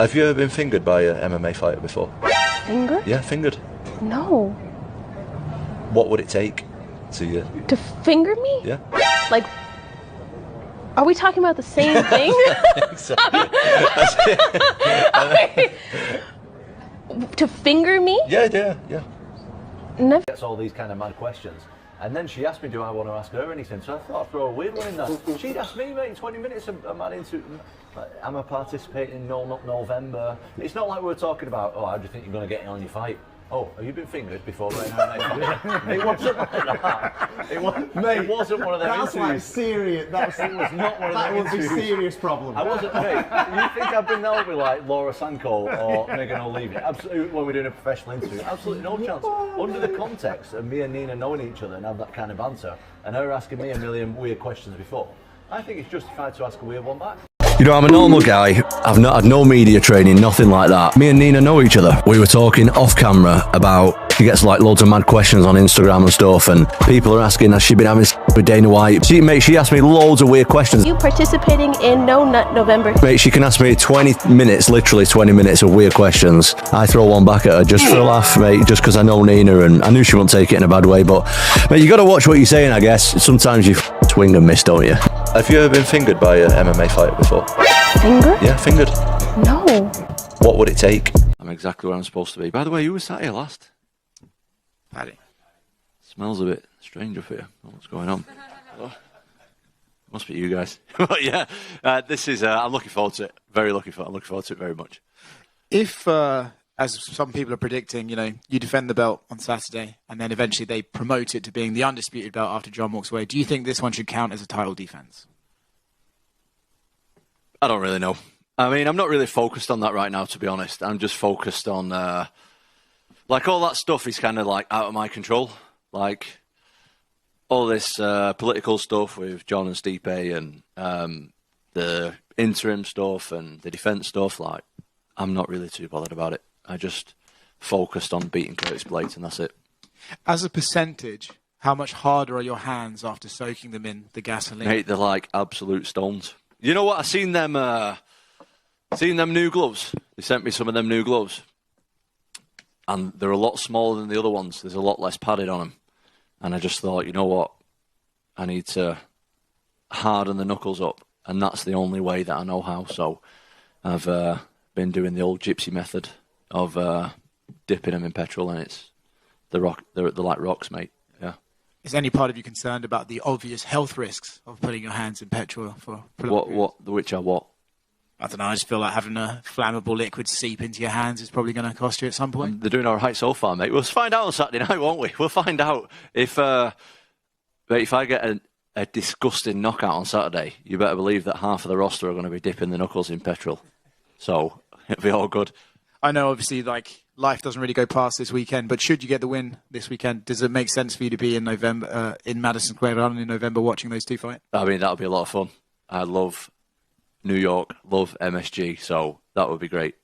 Have you ever been fingered by an MMA fighter before? Fingered? Yeah, fingered. No. What would it take to To finger me? Yeah. Like, are we talking about the same thing? To finger me? Yeah. Never. Gets all these kind of mad questions. And then she asked me, do I want to ask her anything? So I thought I'd throw a weird one in there. She'd asked me, mate, in 20 minutes, am I participating in No Nut November? It's not like we were talking about, oh, how do you think you're going to get on your fight? Oh, have you been fingered before? It wasn't like that. It wasn't one of them That's interviews. like serious. It was not one of them That would be interviews. serious problem. I wasn't, mate. You think I've been there with like Laura Sanko or Megan O'Leary? Absolutely, when we're doing a professional interview, absolutely no chance. Under the context of me and Nina knowing each other and have that kind of banter, and her asking me a million weird questions before, I think it's justified to ask a weird one back. You know, I'm a normal guy. I've not had no media training, nothing like that. Me and Nina know each other. We were talking off camera about, she gets like loads of mad questions on Instagram and stuff, and people are asking, has she been having with Dana White? She asked me loads of weird questions. You participating in No Nut November? Mate, she can ask me 20 minutes, literally 20 minutes of weird questions. I throw one back at her just for a laugh, mate, just because I know Nina and I knew she wouldn't take it in a bad way. But, mate, you got to watch what you're saying, I guess. Sometimes you swing and miss, don't you? Have you ever been fingered by an MMA fighter before? Fingered? Yeah, fingered. No. What would it take? I'm exactly where I'm supposed to be. By the way, who was sat here last? Paddy. Smells a bit strange up here. What's going on? Oh. Must be you guys. But yeah, this is, I'm looking forward to it. I'm looking forward to it very much. If, as some people are predicting, you know, you defend the belt on Saturday and then eventually they promote it to being the undisputed belt after John walks away, do you think this one should count as a title defense? I don't really know. I mean, I'm not really focused on that right now, to be honest. I'm just focused on, like, all that stuff is kind of, like, out of my control. Like, all this political stuff with John and Stipe and the interim stuff and the defence stuff, like, I'm not really too bothered about it. I just focused on beating Curtis Blades, and that's it. As a percentage, how much harder are your hands after soaking them in the gasoline? Mate, they're like absolute stones. You know what? I seen them new gloves. They sent me some of them new gloves, and they're a lot smaller than the other ones. There's a lot less padded on them, and I just thought, you know what? I need to harden the knuckles up, and that's the only way that I know how. So I've been doing the old gypsy method of dipping them in petrol, and they're like rocks, mate. Yeah. Is any part of you concerned about the obvious health risks of putting your hands in petrol for Which are what? I don't know, I just feel like having a flammable liquid seep into your hands is probably going to cost you at some point. They're doing all right so far, mate. We'll find out on Saturday night, won't we? We'll find out. If I get a disgusting knockout on Saturday, you better believe that half of the roster are going to be dipping the knuckles in petrol. So it'll be all good. I know, obviously, like, life doesn't really go past this weekend, but should you get the win this weekend, does it make sense for you to be in November, in Madison Square Garden in November watching those two fight? I mean, that'll be a lot of fun. I love New York, love MSG, so that would be great.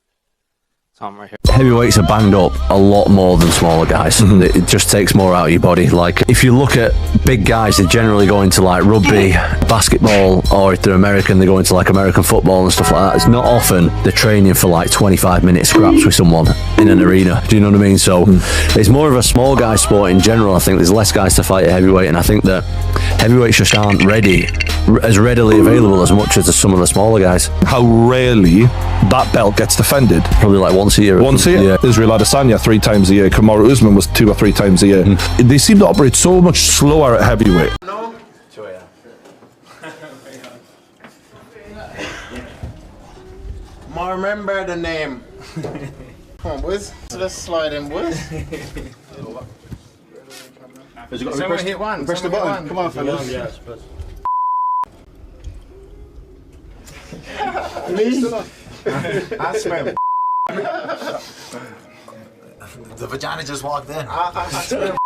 Tom right here. Heavyweights are banged up a lot more than smaller guys. It just takes more out of your body. Like, if you look at big guys, they generally go into like rugby, basketball, or if they're American, they go into like American football and stuff like that. It's not often they're training for like 25-minute scraps with someone in an arena. Do you know what I mean? So it's more of a small guy sport in general. I think there's less guys to fight at heavyweight, and I think that heavyweights just aren't as readily available as much as some of the smaller guys. How rarely that belt gets defended? Probably like once a year. Once a year? Yeah. Israel Adesanya 3 times a year. Kamaru Usman was 2 or 3 times a year. They seem to operate so much slower at heavyweight. No? Sure, yeah. I remember the name. Come on, boys. So let's slide in, boys. Someone hit one. Press the button. Come on, fellas. Yeah, Please. I smell. the vagina just walked in. I smell.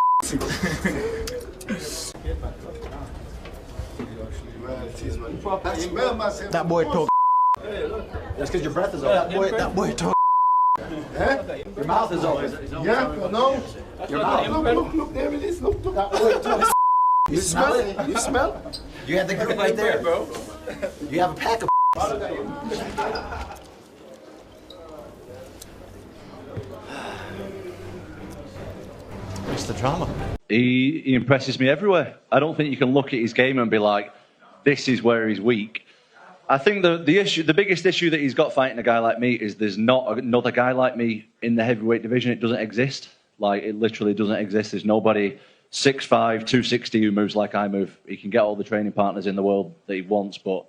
That boy talk. That's because your breath is off. That boy talk. Your mouth is off. Yeah, no. Your mouth. Look, there it is. Look. That boy talk. You smell it? You smell? You have the group right there, bro. You have a pack of. What's the drama? He impresses me everywhere. I don't think you can look at his game and be like, this is where he's weak. I think the biggest issue that he's got fighting a guy like me is there's not another guy like me in the heavyweight division. It doesn't exist. Like, it literally doesn't exist. There's nobody 6'5", 260 who moves like I move. He can get all the training partners in the world that he wants, but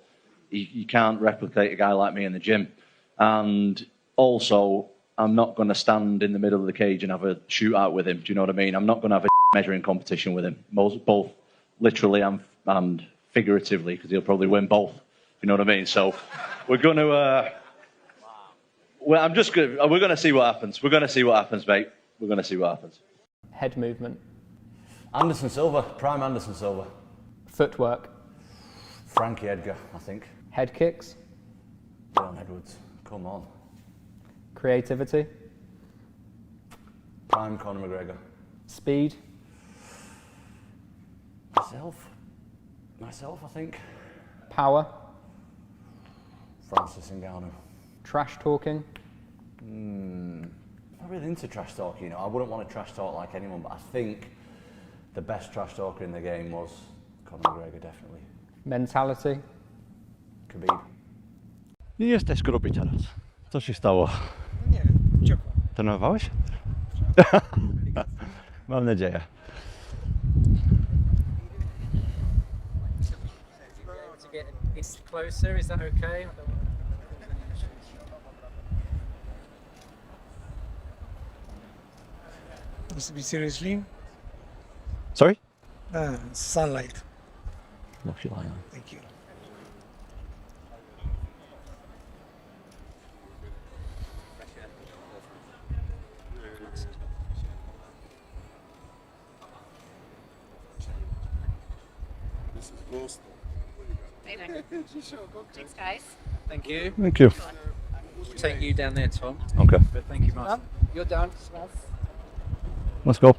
you can't replicate a guy like me in the gym. And also, I'm not going to stand in the middle of the cage and have a shootout with him. Do you know what I mean? I'm not going to have a measuring competition with him, both literally and figuratively, because he'll probably win both. You know what I mean? So we're going to. We're going to see what happens. We're going to see what happens, mate. We're going to see what happens. Head movement. Anderson Silva, prime Anderson Silva. Footwork. Frankie Edgar, I think. Head kicks. Leon Edwards, come on. Creativity. Prime Conor McGregor. Speed. Myself, I think. Power. Francis Ngannou. Trash talking. Not really into trash talk, you know. I wouldn't want to trash talk like anyone, but I think the best trash talker in the game was Conor McGregor, definitely. Mentality. Khabib. Nie jesteś gruby teraz. Co się stało? Nie, ciepło. Trenowałeś? Mam nadzieję. To get this closer, is that okay? Must be seriously? Sorry? Sunlight. No się lają. Thank you. Thanks, guys. Thank you. Thank you. We'll take you down there, Tom. Okay. But thank you, Martin. You're done. Let's go.